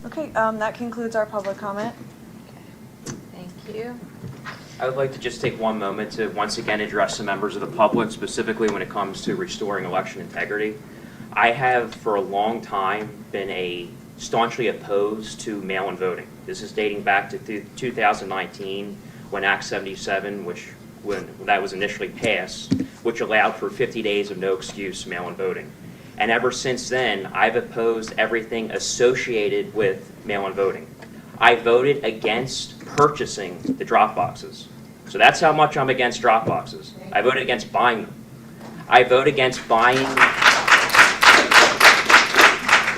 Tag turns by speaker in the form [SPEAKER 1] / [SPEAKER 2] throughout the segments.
[SPEAKER 1] Okay, that concludes our public comment.
[SPEAKER 2] Thank you.
[SPEAKER 3] I would like to just take one moment to once again address the members of the public, specifically when it comes to restoring election integrity. I have for a long time been staunchly opposed to mail-in voting. This is dating back to 2019 when Act 77, when that was initially passed, which allowed for 50 days of no excuse mail-in voting. And ever since then, I've opposed everything associated with mail-in voting. I voted against purchasing the drop boxes. So that's how much I'm against drop boxes. I voted against buying them. I vote against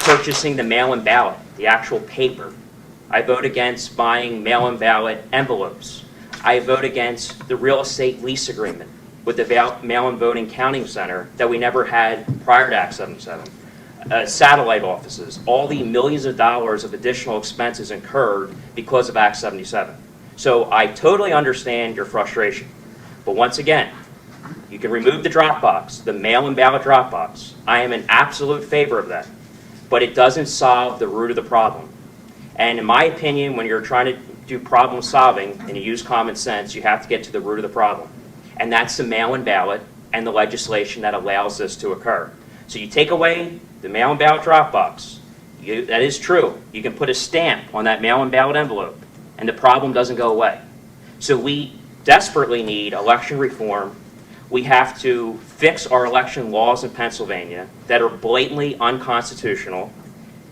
[SPEAKER 3] purchasing the mail-in ballot, the actual paper. I vote against buying mail-in ballot envelopes. I vote against the real estate lease agreement with the mail-in voting counting center that we never had prior to Act 77. Satellite offices, all the millions of dollars of additional expenses incurred because of Act 77. So I totally understand your frustration. But once again, you can remove the drop box, the mail-in ballot drop box. I am in absolute favor of that. But it doesn't solve the root of the problem. And in my opinion, when you're trying to do problem solving and you use common sense, you have to get to the root of the problem. And that's the mail-in ballot and the legislation that allows this to occur. So you take away the mail-in ballot drop box. That is true. You can put a stamp on that mail-in ballot envelope, and the problem doesn't go away. So we desperately need election reform. We have to fix our election laws in Pennsylvania that are blatantly unconstitutional.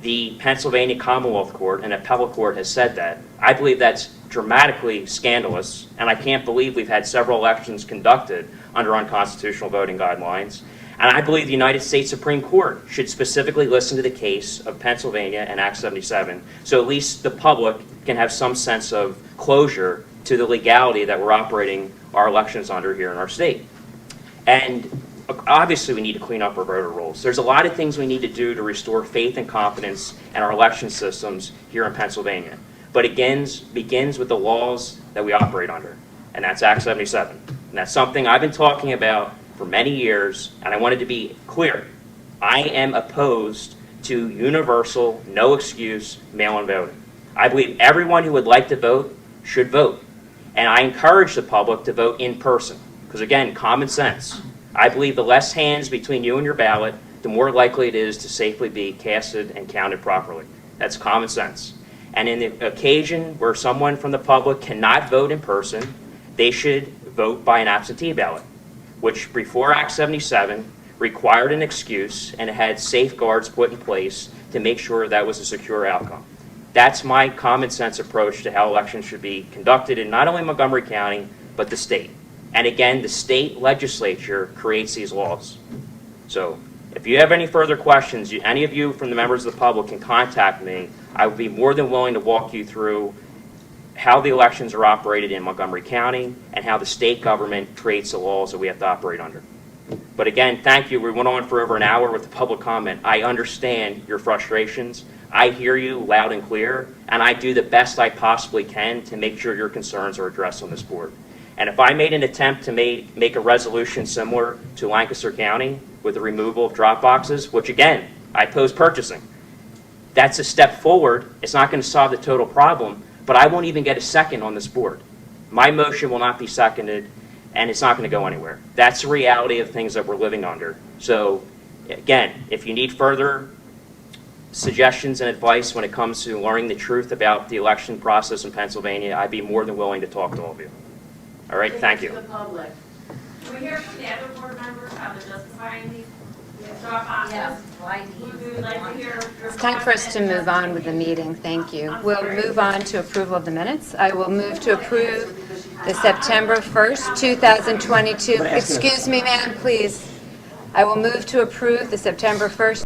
[SPEAKER 3] The Pennsylvania Commonwealth Court and Appellate Court has said that. I believe that's dramatically scandalous, and I can't believe we've had several elections conducted under unconstitutional voting guidelines. And I believe the United States Supreme Court should specifically listen to the case of Pennsylvania and Act 77, so at least the public can have some sense of closure to the legality that we're operating our elections under here in our state. And obviously we need to clean up our voter rolls. There's a lot of things we need to do to restore faith and confidence in our election systems here in Pennsylvania. But it begins with the laws that we operate under, and that's Act 77. And that's something I've been talking about for many years, and I wanted to be clear. I am opposed to universal, no excuse mail-in voting. I believe everyone who would like to vote should vote. And I encourage the public to vote in person, because again, common sense. I believe the less hands between you and your ballot, the more likely it is to safely be casted and counted properly. That's common sense. And in the occasion where someone from the public cannot vote in person, they should vote by an absentee ballot, which before Act 77 required an excuse and it had safeguards put in place to make sure that was a secure outcome. That's my common sense approach to how elections should be conducted in not only Montgomery County, but the state. And again, the state legislature creates these laws. So if you have any further questions, any of you from the members of the public can contact me. I would be more than willing to walk you through how the elections are operated in Montgomery County and how the state government creates the laws that we have to operate under. But again, thank you. We went on for over an hour with the public comment. I understand your frustrations. I hear you loud and clear, and I do the best I possibly can to make sure your concerns are addressed on this board. And if I made an attempt to make a resolution similar to Lancaster County with the removal of drop boxes, which again, I oppose purchasing, that's a step forward. It's not going to solve the total problem, but I won't even get a second on this board. My motion will not be seconded, and it's not going to go anywhere. That's the reality of things that we're living under. So again, if you need further suggestions and advice when it comes to learning the truth about the election process in Pennsylvania, I'd be more than willing to talk to all of you. All right, thank you.
[SPEAKER 4] To the public. Can we hear from the other board members how they're justifying these drop boxes?
[SPEAKER 2] Yes.
[SPEAKER 4] We would like to hear.
[SPEAKER 2] It's time for us to move on with the meeting. Thank you. We'll move on to approval of the minutes. I will move to approve the September 1st, 2022. Excuse me, ma'am, please. I will move to approve the September 1st,